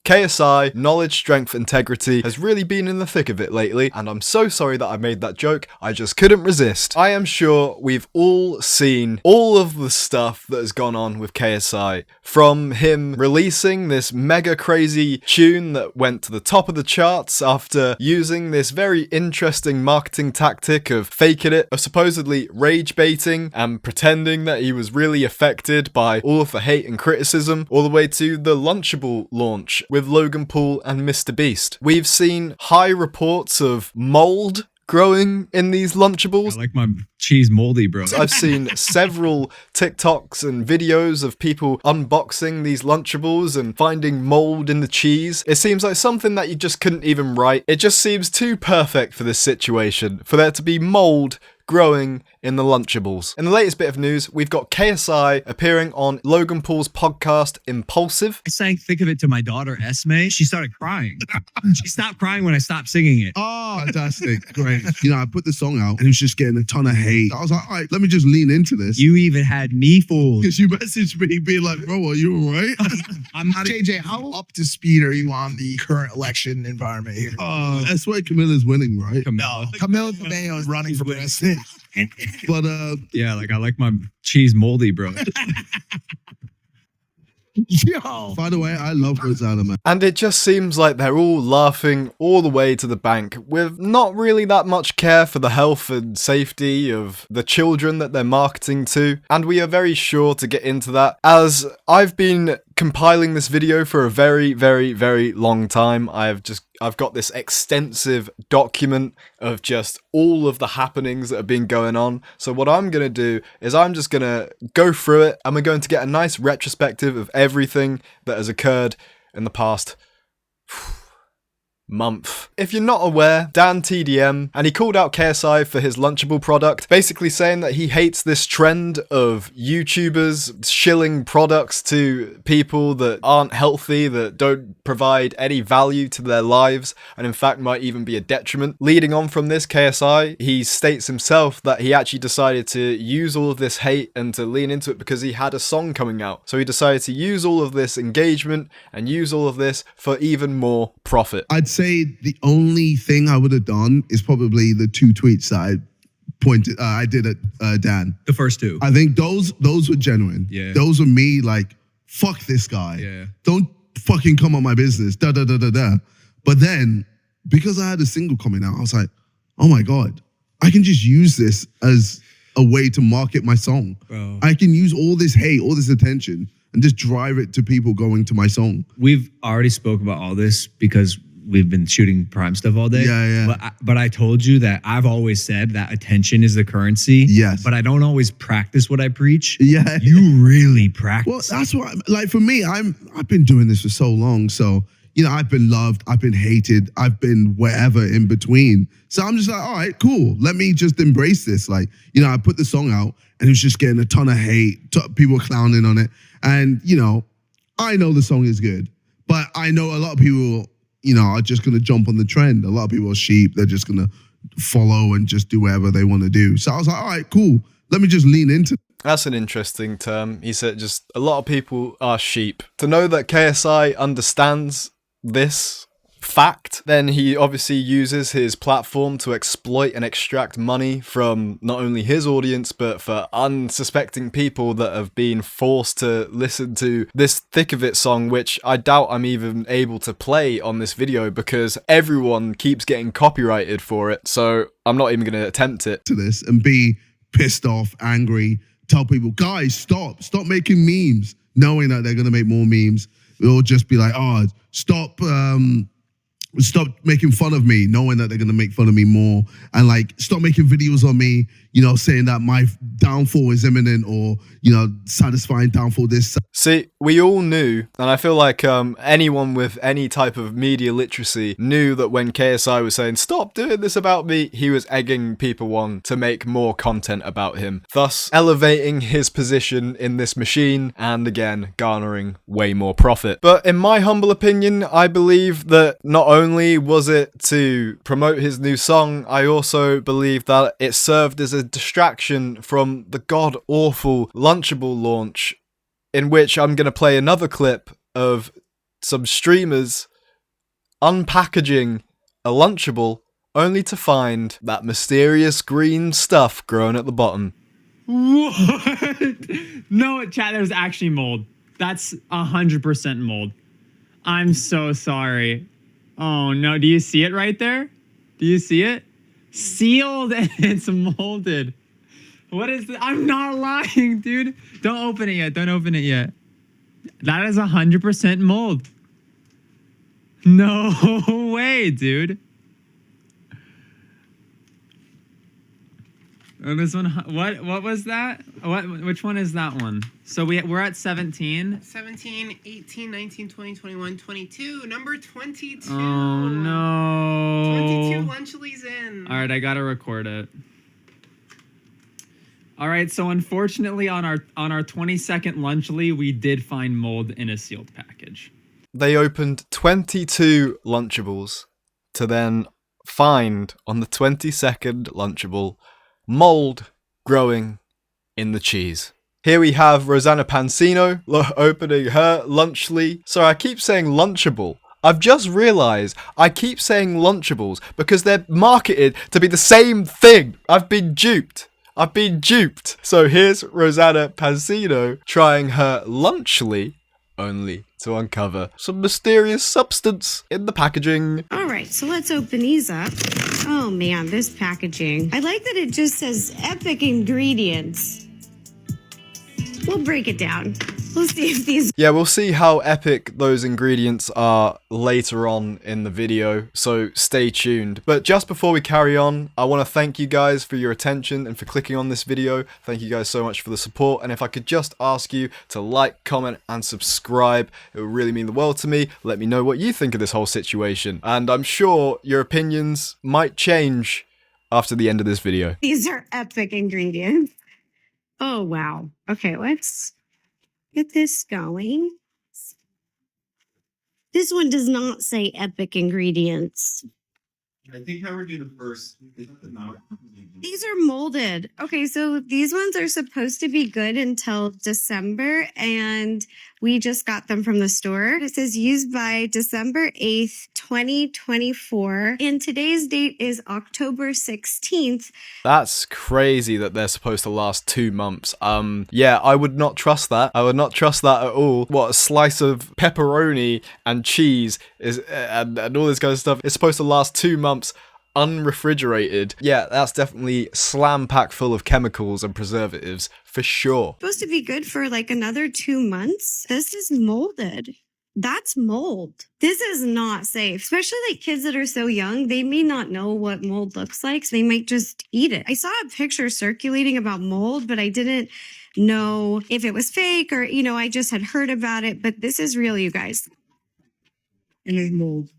KSI, knowledge, strength, integrity, has really been in the thick of it lately, and I'm so sorry that I made that joke, I just couldn't resist. I am sure we've all seen all of the stuff that has gone on with KSI, from him releasing this mega crazy tune that went to the top of the charts after using this very interesting marketing tactic of faking it, of supposedly rage baiting and pretending that he was really affected by all of the hate and criticism, all the way to the Lunchable launch with Logan Paul and Mr. Beast. We've seen high reports of mold growing in these Lunchables. I like my cheese moldy, bro. I've seen several TikToks and videos of people unboxing these Lunchables and finding mold in the cheese. It seems like something that you just couldn't even write. It just seems too perfect for this situation, for there to be mold growing in the Lunchables. In the latest bit of news, we've got KSI appearing on Logan Paul's podcast Impulsive. I sang Think of It to my daughter, Esme. She started crying. She stopped crying when I stopped singing it. Oh, fantastic. Great. You know, I put the song out and it was just getting a ton of hate. I was like, all right, let me just lean into this. You even had me fooled. Because you messaged me being like, bro, are you all right? JJ, how up to speed are you on the current election environment here? That's why Camilla's winning, right? No, Camila Cabello is running for president. But yeah, like I like my cheese moldy, bro. Yo. by the way, I love Rosanna, man. And it just seems like they're all laughing all the way to the bank with not really that much care for the health and safety of the children that they're marketing to. And we are very sure to get into that, as I've been compiling this video for a very, very, very long time. I've got this extensive document of just all of the happenings that have been going on. So what I'm going to do is I'm just going to go through it, and we're going to get a nice retrospective of everything that has occurred in the past month. If you're not aware, Dan TDM, and he called out KSI for his Lunchable product, basically saying that he hates this trend of YouTubers shilling products to people that aren't healthy, that don't provide any value to their lives, and in fact might even be a detriment. Leading on from this, KSI, he states himself that he actually decided to use all of this hate and to lean into it because he had a song coming out. So he decided to use all of this engagement and use all of this for even more profit. I'd say the only thing I would have done is probably the 2 tweets that I did at Dan. The first 2. I think those were genuine. Yeah. Those were me like, fuck this guy. Yeah. Don't fucking come on my business. Da da da da da. But then, because I had a single coming out, I was like, oh my God, I can just use this as a way to market my song. Bro. I can use all this hate, all this attention, and just drive it to people going to my song. We've already spoke about all this because we've been shooting Prime stuff all day. Yeah. But I told you that I've always said that attention is the currency. Yes. But I don't always practice what I preach. Yeah. You really practice. Well, that's what, like for me, I've been doing this for so long. So, you know, I've been loved, I've been hated, I've been wherever in between. So I'm just like, all right, cool. Let me just embrace this. Like, you know, I put the song out and it was just getting a ton of hate. People were clowning on it. And, you know, I know the song is good, but I know a lot of people, you know, are just going to jump on the trend. A lot of people are sheep. They're just going to follow and just do whatever they want to do. So I was like, all right, cool. Let me just lean into it. That's an interesting term. He said just a lot of people are sheep. To know that KSI understands this fact, then he obviously uses his platform to exploit and extract money from not only his audience, but for unsuspecting people that have been forced to listen to this Thick of It song, which I doubt I'm even able to play on this video because everyone keeps getting copyrighted for it. So I'm not even going to attempt it. To this and be pissed off, angry, tell people, guys, stop making memes, knowing that they're going to make more memes. Or just be like, oh, stop making fun of me, knowing that they're going to make fun of me more. And like, stop making videos on me, you know, saying that my downfall is imminent or, you know, satisfying downfall this. See, we all knew, and I feel like anyone with any type of media literacy knew that when KSI was saying, stop doing this about me, he was egging people on to make more content about him, thus elevating his position in this machine and again, garnering way more profit. But in my humble opinion, I believe that not only was it to promote his new song, I also believe that it served as a distraction from the god-awful Lunchable launch, in which I'm going to play another clip of some streamers unpackaging a Lunchable only to find that mysterious green stuff growing at the bottom. What? No, chat, that was actually mold. That's 100% mold. I'm so sorry. Oh no, do you see it right there? Do you see it? Sealed and it's molded. What is this? I'm not lying, dude. Don't open it yet. Don't open it yet. That is 100% mold. No way, dude. Oh, this one, what was that? Which one is that one? So we're at 17. 17, 18, 19, 20, 21, 22. Number 22. Oh no. 22 lunchlys in. All right, I gotta record it. All right, so unfortunately on our 22nd lunchly, we did find mold in a sealed package. They opened 22 Lunchables to then find on the 22nd Lunchable mold growing in the cheese. Here we have Rosanna Pansino opening her Lunchly. Sorry, I keep saying Lunchable. I've just realised I keep saying Lunchables because they're marketed to be the same thing. I've been duped. So here's Rosanna Pansino trying her Lunchly, only to uncover some mysterious substance in the packaging. All right, so let's open these up. Oh man, this packaging. I like that it just says epic ingredients. We'll break it down. We'll see if these... Yeah, we'll see how epic those ingredients are later on in the video, so stay tuned. But just before we carry on, I want to thank you guys for your attention and for clicking on this video. Thank you guys so much for the support, and if I could just ask you to like, comment, and subscribe, it would really mean the world to me. Let me know what you think of this whole situation, and I'm sure your opinions might change after the end of this video. These are epic ingredients. Oh, wow. Okay, let's get this going. This one does not say epic ingredients. I think I would do the first. These are molded. Okay, so these ones are supposed to be good until December, and we just got them from the store. It says used by December 8th, 2024, and today's date is October 16th. That's crazy that they're supposed to last 2 months. Yeah, I would not trust that. I would not trust that at all. What, a slice of pepperoni and cheese is and all this kind of stuff is supposed to last 2 months unrefrigerated. Yeah, that's definitely slam packed full of chemicals and preservatives for sure. Supposed to be good for like another 2 months. This is molded. That's mold. This is not safe, especially like kids that are so young. They may not know what mold looks like, so they might just eat it. I saw a picture circulating about mold, but I didn't know if it was fake or, you know, I just had heard about it, but this is real, you guys. And there's mold.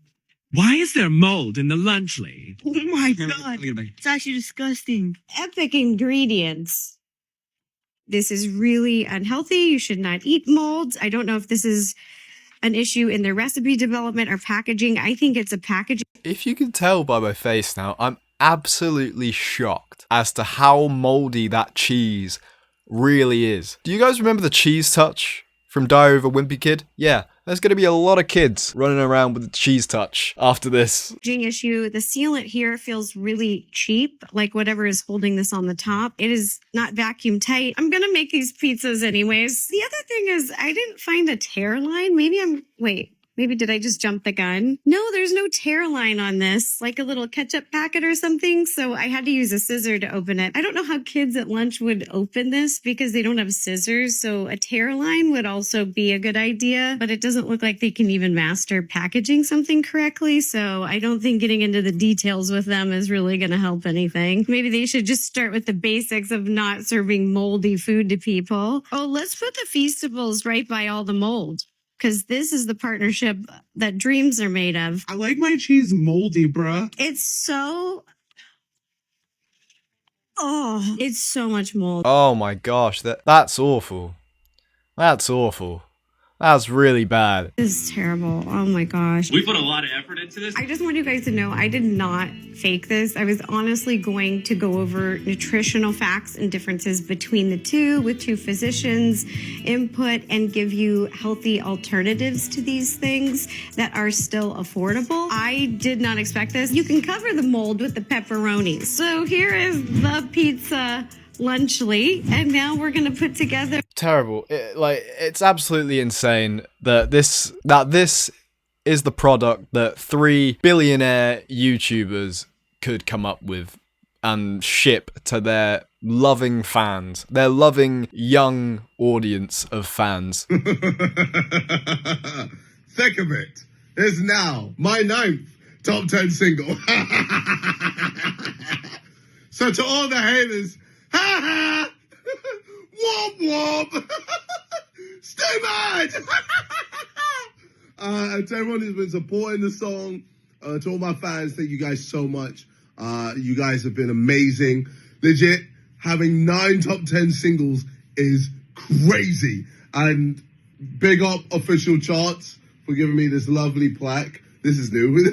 Why is there mold in the Lunchly? Oh my god. It's actually disgusting. Epic ingredients. This is really unhealthy. You should not eat molds. I don't know if this is an issue in their recipe development or packaging. I think it's a packaging. If you can tell by my face now, I'm absolutely shocked as to how moldy that cheese really is. Do you guys remember the cheese touch from Diary of a Wimpy Kid? Yeah, there's going to be a lot of kids running around with the cheese touch after this. Issue. The sealant here feels really cheap, like whatever is holding this on the top. It is not vacuum tight. I'm going to make these pizzas anyways. The other thing is I didn't find a tear line. Maybe did I just jump the gun? No, there's no tear line on this, like a little ketchup packet or something. So I had to use a scissor to open it. I don't know how kids at lunch would open this because they don't have scissors. So a tear line would also be a good idea, but it doesn't look like they can even master packaging something correctly. So I don't think getting into the details with them is really going to help anything. Maybe they should just start with the basics of not serving moldy food to people. Oh, let's put the Feastables right by all the mold, because this is the partnership that dreams are made of. I like my cheese moldy, bruh. It's so much mold. Oh my gosh, that's awful. That's awful. That's really bad. This is terrible. Oh my gosh. We put a lot of effort into this. I just want you guys to know I did not fake this. I was honestly going to go over nutritional facts and differences between the two with two physicians' input and give you healthy alternatives to these things that are still affordable. I did not expect this. You can cover the mold with the pepperoni. So here is the pizza lunchly, and now we're gonna put together. Terrible. It's absolutely insane that this is the product that 3 billionaire YouTubers could come up with and ship to their loving fans, their loving young audience of fans. Think of it. It's now my 9th top 10 single. So to all the haters, ha ha! Womp womp! Stay mad! To everyone who's been supporting the song, to all my fans, thank you guys so much. You guys have been amazing. Legit, having 9 top 10 singles is crazy. And big up Official Charts for giving me this lovely plaque. This is new.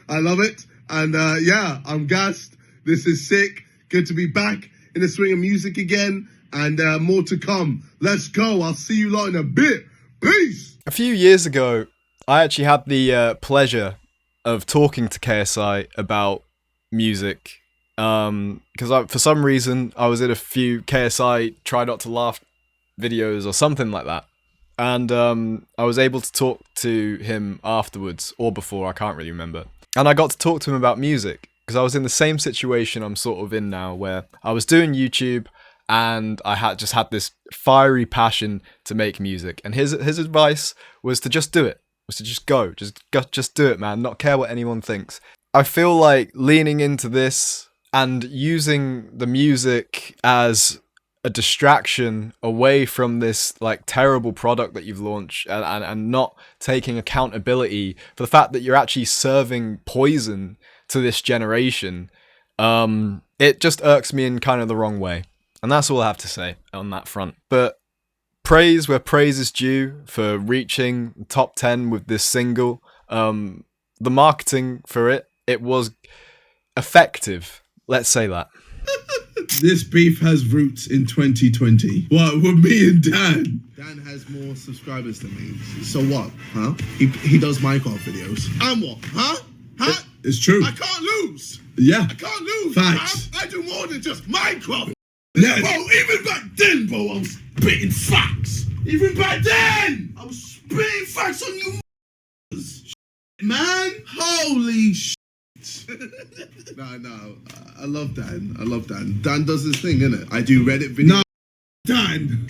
I love it. And yeah, I'm gassed. This is sick. Good to be back in the swing of music again. And more to come. Let's go. I'll see you lot in a bit. Peace. A few years ago, I actually had the pleasure of talking to KSI about music. Because for some reason, I was in a few KSI Try Not to Laugh videos or something like that. And I was able to talk to him afterwards or before, I can't really remember. And I got to talk to him about music because I was in the same situation I'm sort of in now, where I was doing YouTube and I had this fiery passion to make music. And his advice was to just do it, was to just go, just do it, man, not care what anyone thinks. I feel like leaning into this and using the music as a distraction away from this like terrible product that you've launched and not taking accountability for the fact that you're actually serving poison to this generation, it just irks me in kind of the wrong way. And that's all I have to say on that front. But praise where praise is due for reaching top 10 with this single. The marketing for it was effective. Let's say that. This beef has roots in 2020. What, with me and Dan? Dan has more subscribers than me. So what, huh? He does Minecraft videos. And what, huh? Huh? It's true. I can't lose. Yeah. I can't lose. Facts. I do more than just Minecraft. Yeah. Bro, even back then, bro, I was spitting facts. Even back then, I was spitting facts on you, man. Holy shit. No, I love Dan. Dan does this thing, innit? I do Reddit videos. No, Dan,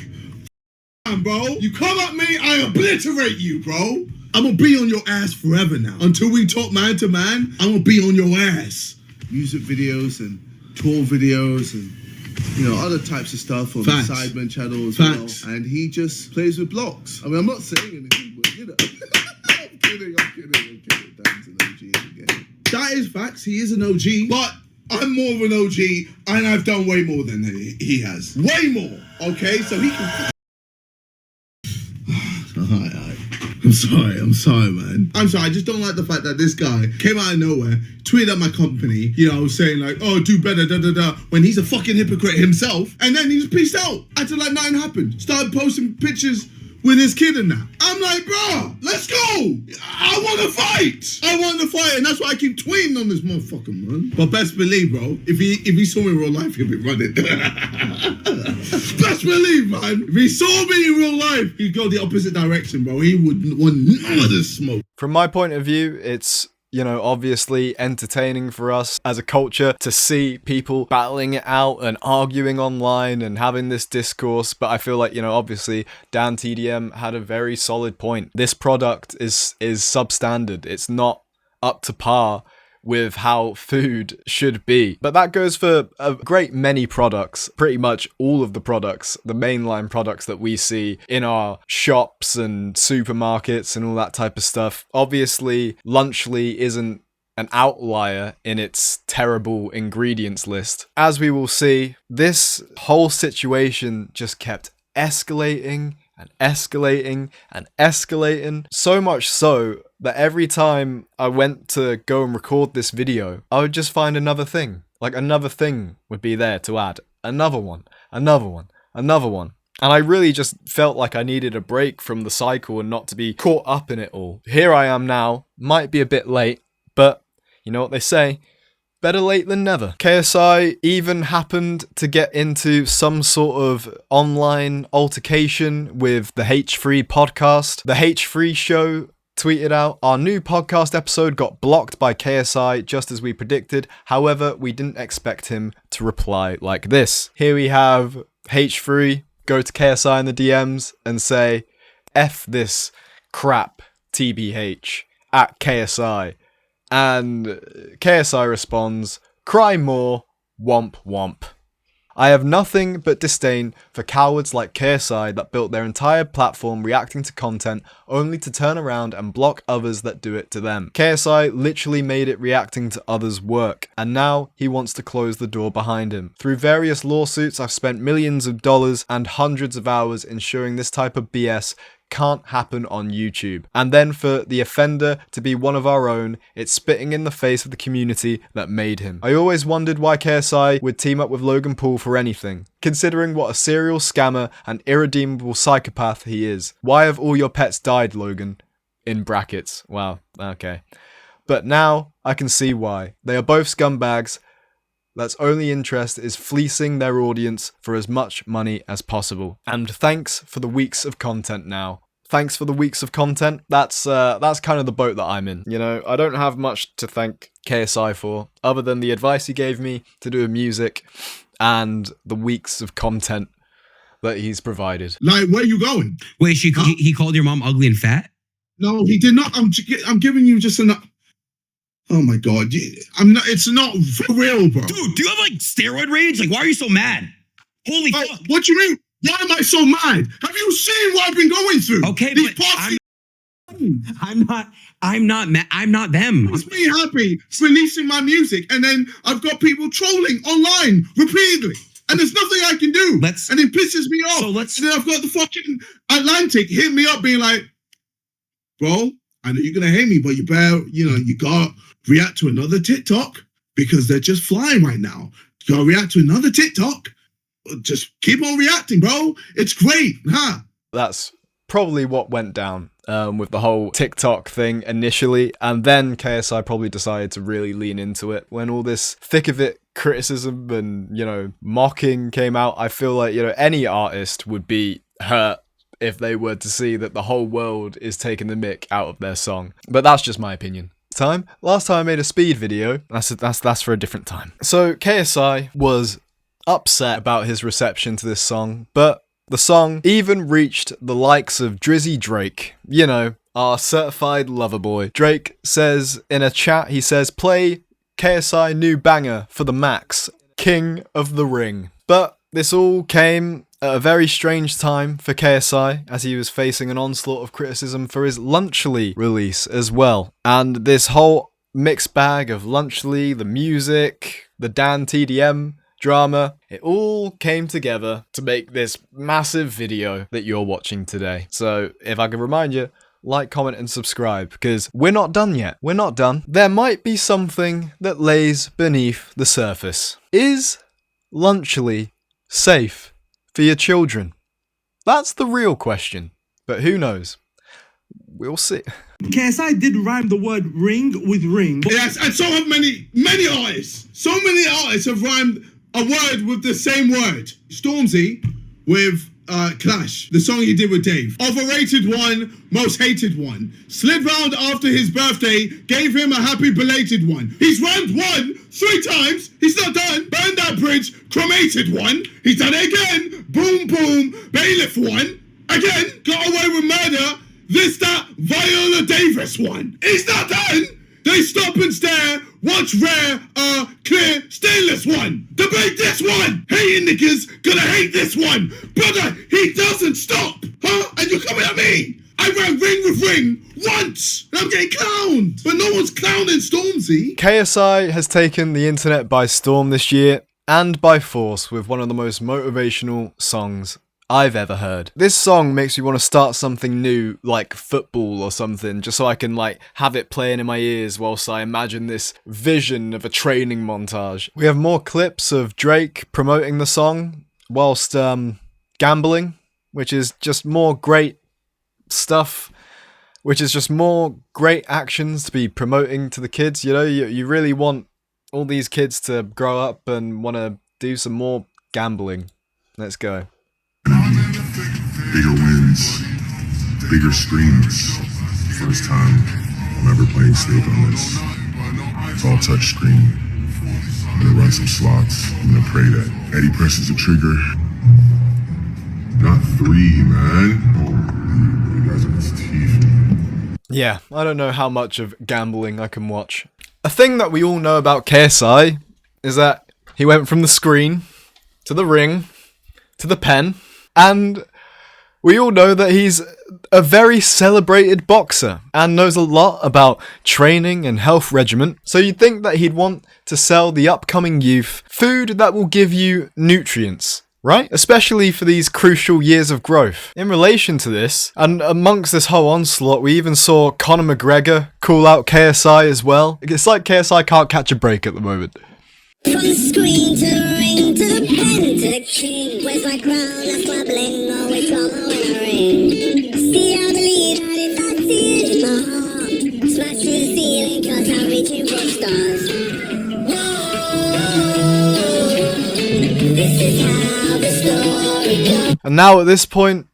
bro, you come at me, I obliterate you, bro. I'm gonna be on your ass forever now. Until we talk man to man, I'm gonna be on your ass. Music videos and tour videos and, you know, other types of stuff on the Sidemen channel as well. And he just plays with blocks. I mean, I'm not saying anything, but, you know. I'm kidding. Dan's an OG in the game. That is facts. He is an OG, but I'm more of an OG, and I've done way more than he has. Way more. Okay, so he can. I'm sorry, man. I'm sorry. I just don't like the fact that this guy came out of nowhere, tweeted at my company, you know, saying like, "Oh, do better, when he's a fucking hypocrite himself, and then he just peaced out, acted like nothing happened. Started posting pictures with his kid and that. I'm like, bro, let's go. I want to fight, and that's why I keep tweeting on this motherfucker, man. But best believe, bro, if he saw me in real life, he'd be running. Best believe, man. If he saw me in real life, he'd go the opposite direction, bro. He would want none of this smoke. From my point of view, it's, you know, obviously entertaining for us as a culture to see people battling it out and arguing online and having this discourse. But I feel like, you know, obviously Dan TDM had a very solid point. This product is substandard. It's not up to par with how food should be. But that goes for a great many products, pretty much all of the products, the mainline products that we see in our shops and supermarkets and all that type of stuff. Obviously, Lunchlys isn't an outlier in its terrible ingredients list. As we will see, this whole situation just kept escalating and escalating and escalating. So much so that every time I went to go and record this video, I would just find another thing. Like another thing would be there to add. Another one, another one, another one. And I really just felt like I needed a break from the cycle and not to be caught up in it all. Here I am now, might be a bit late, but you know what they say, better late than never. KSI even happened to get into some sort of online altercation with the H3 podcast. The H3 show tweeted out, "Our new podcast episode got blocked by KSI just as we predicted. However, we didn't expect him to reply like this." Here we have H3 go to KSI in the DMs and say, "F this crap TBH at KSI." And KSI responds, "Cry more, womp womp. I have nothing but disdain for cowards like KSI that built their entire platform reacting to content only to turn around and block others that do it to them. KSI literally made it reacting to others work, and now he wants to close the door behind him. Through various lawsuits, I've spent millions of dollars and hundreds of hours ensuring this type of BS can't happen on YouTube. And then for the offender to be one of our own, it's spitting in the face of the community that made him. I always wondered why KSI would team up with Logan Paul for anything, considering what a serial scammer and irredeemable psychopath he is. Why have all your pets died, Logan?" In brackets. Wow, okay. But now I can see why. They are both scumbags that's only interest is fleecing their audience for as much money as possible. And thanks for the weeks of content now. Thanks for the weeks of content. That's kind of the boat that I'm in. You know, I don't have much to thank KSI for, other than the advice he gave me to do with music and the weeks of content that he's provided. Like, where are you going? Wait, he called your mom ugly and fat? No, he did not. I'm giving you just enough. Oh my God, I'm not. It's not for real, bro. Dude, do you have like steroid rage? Like, why are you so mad? Holy fuck! What you mean? Why am I so mad? Have you seen what I've been going through? Okay, These but I'm not mad. I'm not them. It's me happy releasing my music, and then I've got people trolling online repeatedly, and there's nothing I can do. And it pisses me off. And then I've got the fucking Atlantic hit me up, being like, "Bro, I know you're gonna hate me, but you better, you gotta react to another TikTok because they're just flying right now. You gotta react to another TikTok. Just keep on reacting, bro. It's great, huh?" That's probably what went down with the whole TikTok thing initially, and then KSI probably decided to really lean into it. When all this thick of it criticism and, mocking came out, I feel like, any artist would be hurt if they were to see that the whole world is taking the mick out of their song. But that's just my opinion. Last time I made a speed video, that's for a different time. So KSI was upset about his reception to this song, but the song even reached the likes of Drizzy Drake, our certified lover boy. Drake says in a chat, he says, "Play KSI new banger for the max, King of the Ring." But this all came at a very strange time for KSI, as he was facing an onslaught of criticism for his lunchlys release as well. And this whole mixed bag of lunchlys, the music, the Dan TDM drama, it all came together to make this massive video that you're watching today. So if I could remind you, like, comment and subscribe, because we're not done yet. We're not done. There might be something that lays beneath the surface. Is lunchlys safe for your children? That's the real question, but who knows? We'll see. KSI did rhyme the word ring with ring. Yes, and so have many artists. So many artists have rhymed a word with the same word. Stormzy with Clash, the song he did with Dave. Overrated one, most hated one. Slid round after his birthday, gave him a happy belated one. He's rhymed one 3 times, he's not done. Burned that bridge, cremated one. He's done it again, boom boom, bailiff one. Again, got away with murder. This, that, Viola Davis one. He's not done. They stop and stare, watch rare, clear, stainless one. Debate this one. Hating niggas gonna hate this one. Brother, he doesn't stop. Huh? And you're coming at me. I ran ring with ring once, and I'm getting clowned. But no one's clowning Stormzy. KSI has taken the internet by storm this year, and by force, with one of the most motivational songs I've ever heard. This song makes me want to start something new, like football or something, just so I can like have it playing in my ears whilst I imagine this vision of a training montage. We have more clips of Drake promoting the song whilst gambling, which is just more great stuff, which is just more great actions to be promoting to the kids. You know, you really want all these kids to grow up and want to do some more gambling. Let's go. Bigger wins, bigger screens. First time I'm ever playing stake on this. It's all touch screen. I'm gonna run some slots. I'm gonna pray that Eddie presses a trigger. Not 3, man. Oh, you guys are his teeth. Yeah, I don't know how much of gambling I can watch. A thing that we all know about KSI is that he went from the screen to the ring to the pen, and we all know that he's a very celebrated boxer and knows a lot about training and health regimen. So you'd think that he'd want to sell the upcoming youth food that will give you nutrients, right? Especially for these crucial years of growth. In relation to this, and amongst this whole onslaught, we even saw Conor McGregor call out KSI as well. It's like KSI can't catch a break at the moment. From the screen to the ring to the pen to the king. Where's my crown? That's my bling. Always gonna win a ring. See how the lead, how did I see it in my heart? Smash through the ceiling, cause I'm reaching for stars. This is how the story goes. And now at this point,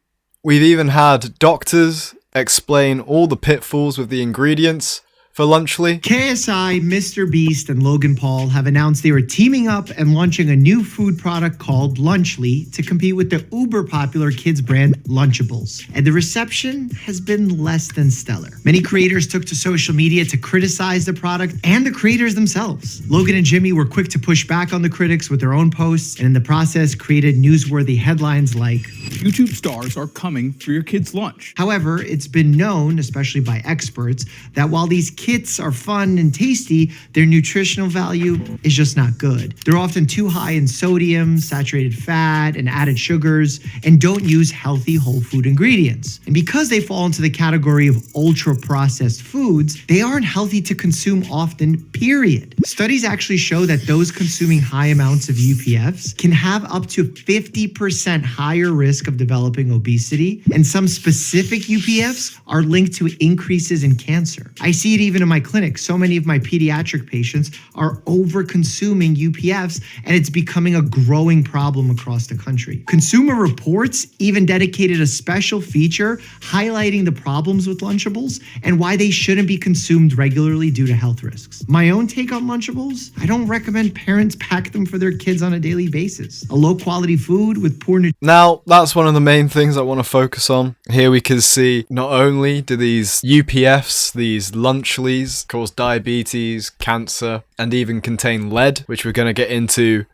we've even had doctors explain all the pitfalls with the ingredients for Lunchlys. KSI, Mr. Beast, and Logan Paul have announced they were teaming up and launching a new food product called Lunchlys to compete with the uber popular kids brand Lunchables. And the reception has been less than stellar. Many creators took to social media to criticize the product and the creators themselves. Logan and Jimmy were quick to push back on the critics with their own posts, and in the process created newsworthy headlines like, YouTube stars are coming for your kids' lunch. However, it's been known, especially by experts, that while these kits are fun and tasty, their nutritional value is just not good. They're often too high in sodium, saturated fat, and added sugars, and don't use healthy whole food ingredients. And because they fall into the category of ultra-processed foods, they aren't healthy to consume often, period. Studies actually show that those consuming high amounts of UPFs can have up to 50% higher risk of developing obesity, and some specific UPFs are linked to increases in cancer. I see it even in my clinic. So many of my pediatric patients are over-consuming UPFs, and it's becoming a growing problem across the country. Consumer Reports even dedicated a special feature highlighting the problems with Lunchables and why they shouldn't be consumed regularly due to health risks. My own take on Lunchables, I don't recommend parents pack them for their kids on a daily basis. A low-quality food with poor nutrition. Now, that's one of the main things I want to focus on. Here we can see not only do these UPFs, these Lunchlys, cause diabetes, cancer, and even contain lead, which we're going to get into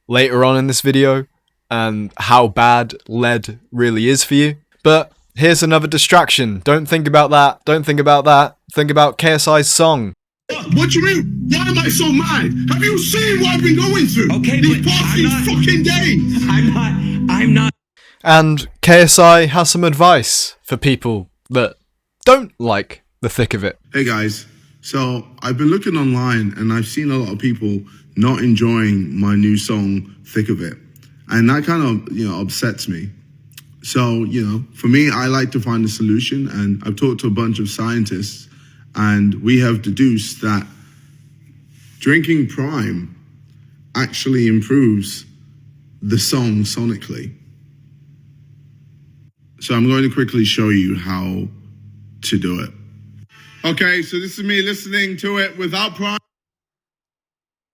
later on in this video, and how bad lead really is for you. But here's another distraction. Don't think about that. Don't think about that. Think about KSI's song. What you mean? Why am I so mad? Have you seen what I've been going through? Okay, these but past few fucking days. I'm not. And KSI has some advice for people that don't like the thick of it. Hey guys, so I've been looking online and I've seen a lot of people not enjoying my new song, Thick of It. And that kind of, upsets me. So, for me, I like to find a solution, and I've talked to a bunch of scientists, and we have deduced that drinking Prime actually improves the song sonically. So I'm going to quickly show you how to do it. Okay, so this is me listening to it without Prime.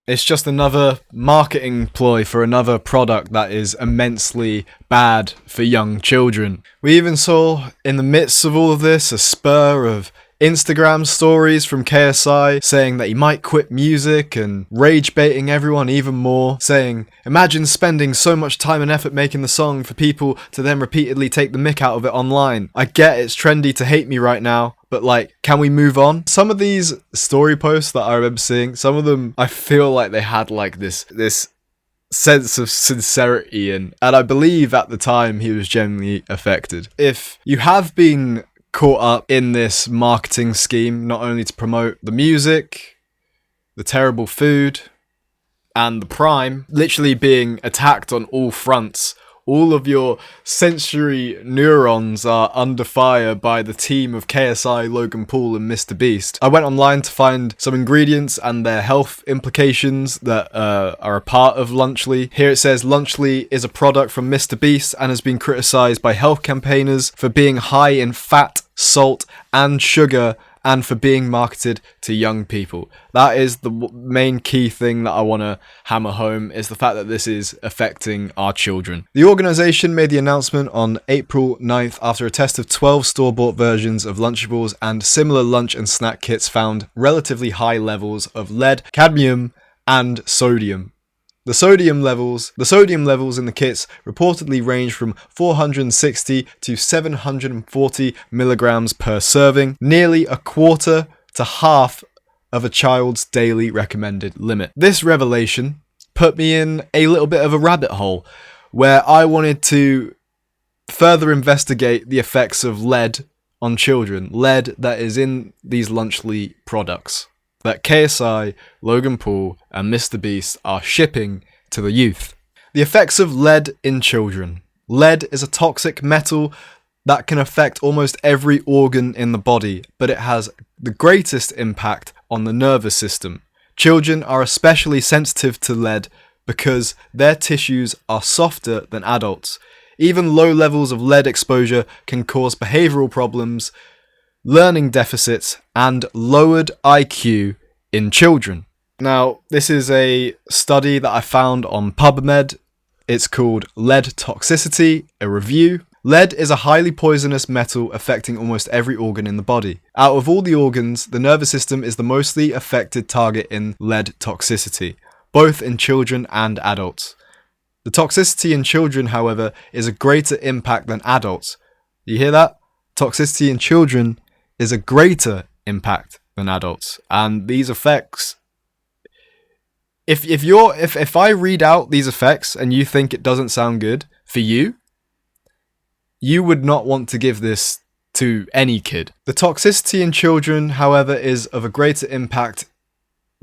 It's just another marketing ploy for another product that is immensely bad for young children. We even saw, in the midst of all of this, a spur of Instagram stories from KSI saying that he might quit music and rage baiting everyone even more, saying, imagine spending so much time and effort making the song for people to then repeatedly take the mick out of it online. I get it's trendy to hate me right now, but can we move on? Some of these story posts that I remember seeing, some of them I feel like they had this sense of sincerity in, and I believe at the time he was genuinely affected. If you have been caught up in this marketing scheme, not only to promote the music, the terrible food, and the prime, literally being attacked on all fronts, all of your sensory neurons are under fire by the team of KSI, Logan Paul, and Mr. Beast. I went online to find some ingredients and their health implications that are a part of lunchlys. Here it says lunchlys is a product from Mr. Beast and has been criticized by health campaigners for being high in fat, salt, and sugar, and for being marketed to young people. That is the main key thing that I want to hammer home, is the fact that this is affecting our children. The organisation made the announcement on April 9th after a test of 12 store-bought versions of Lunchables and similar lunch and snack kits found relatively high levels of lead, cadmium, and sodium. The sodium levels in the kits reportedly range from 460 to 740 milligrams per serving, nearly a quarter to half of a child's daily recommended limit. This revelation put me in a little bit of a rabbit hole where I wanted to further investigate the effects of lead on children, lead that is in these lunchlys products that KSI, Logan Paul, and Mr. Beast are shipping to the youth. The effects of lead in children. Lead is a toxic metal that can affect almost every organ in the body, but it has the greatest impact on the nervous system. Children are especially sensitive to lead because their tissues are softer than adults. Even low levels of lead exposure can cause behavioral problems, learning deficits, and lowered IQ in children. Now, this is a study that I found on PubMed. It's called Lead Toxicity, a Review. Lead is a highly poisonous metal affecting almost every organ in the body. Out of all the organs, the nervous system is the mostly affected target in lead toxicity, both in children and adults. The toxicity in children, however, is a greater impact than adults. You hear that? Toxicity in children is a greater impact than adults, and these effects, if I read out these effects and you think it doesn't sound good for you, you would not want to give this to any kid. The toxicity in children, however, is of a greater impact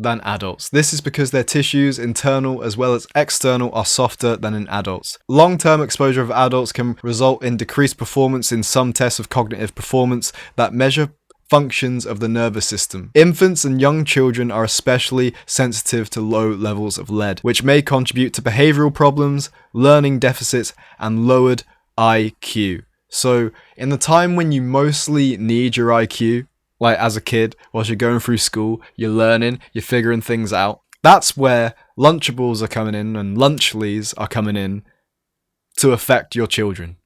than adults. This is because their tissues, internal as well as external, are softer than in adults. Long-term exposure of adults can result in decreased performance in some tests of cognitive performance that measure functions of the nervous system. Infants and young children are especially sensitive to low levels of lead, which may contribute to behavioral problems, learning deficits, and lowered IQ. So, in the time when you mostly need your IQ, like as a kid, whilst you're going through school, you're learning, you're figuring things out, that's where Lunchables are coming in and lunchlys are coming in to affect your children.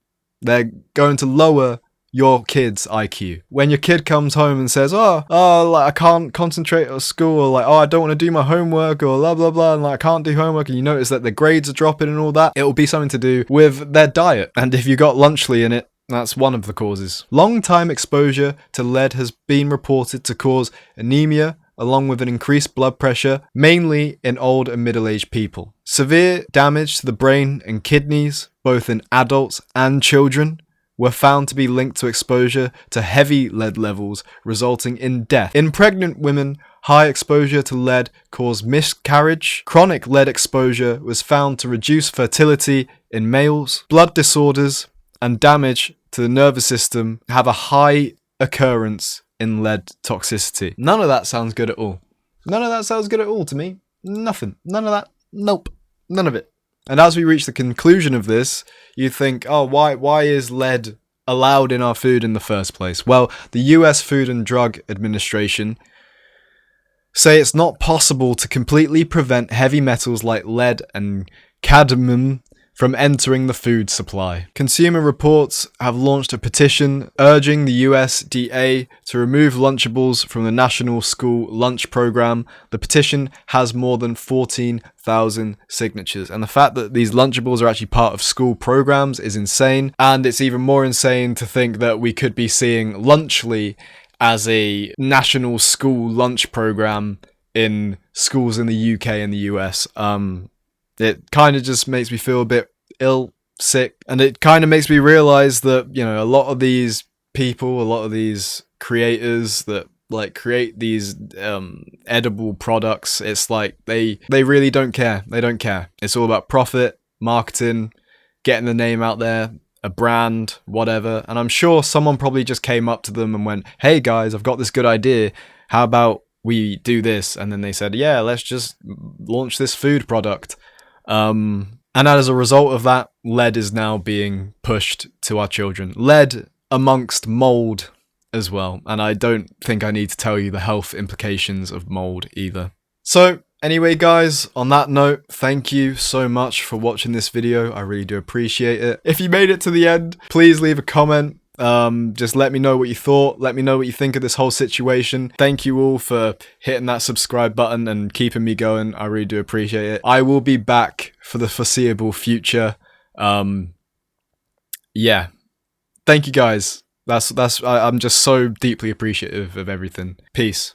They're going to lower your kid's IQ. When your kid comes home and says, like, I can't concentrate at school, or like, I don't want to do my homework, or blah, blah, blah, and like, I can't do homework, and you notice that their grades are dropping and all that, it will be something to do with their diet. And if you got lunchlys in it, that's one of the causes. Long-time exposure to lead has been reported to cause anemia, along with an increased blood pressure, mainly in old and middle-aged people. Severe damage to the brain and kidneys, both in adults and children, were found to be linked to exposure to heavy lead levels, resulting in death. In pregnant women, high exposure to lead caused miscarriage. Chronic lead exposure was found to reduce fertility in males. Blood disorders and damage to the nervous system have a high occurrence in lead toxicity. None of that sounds good at all. None of that sounds good at all to me. Nothing. None of that. Nope. None of it. And as we reach the conclusion of this, you think, why is lead allowed in our food in the first place? Well, the US Food and Drug Administration say it's not possible to completely prevent heavy metals like lead and cadmium from entering the food supply. Consumer Reports have launched a petition urging the USDA to remove Lunchables from the National School Lunch Program. The petition has more than 14,000 signatures, and the fact that these Lunchables are actually part of school programs is insane, and it's even more insane to think that we could be seeing lunchlys as a national school lunch program in schools in the UK and the US. It kind of just makes me feel a bit ill, sick, and it kind of makes me realize that, you know, a lot of these people, a lot of these creators that like create these edible products, it's like they really don't care. They don't care. It's all about profit, marketing, getting the name out there, a brand, whatever. And I'm sure someone probably just came up to them and went, hey guys, I've got this good idea. How about we do this? And then they said, yeah, let's just launch this food product. And as a result of that, lead is now being pushed to our children. Lead amongst mold as well. And I don't think I need to tell you the health implications of mold either. So anyway, guys, on that note, thank you so much for watching this video. I really do appreciate it. If you made it to the end, please leave a comment. Just let me know what you thought. Let me know what you think of this whole situation. Thank you all for hitting that subscribe button and keeping me going. I really do appreciate it. I will be back for the foreseeable future. Yeah. Thank you guys. I'm just so deeply appreciative of everything. Peace.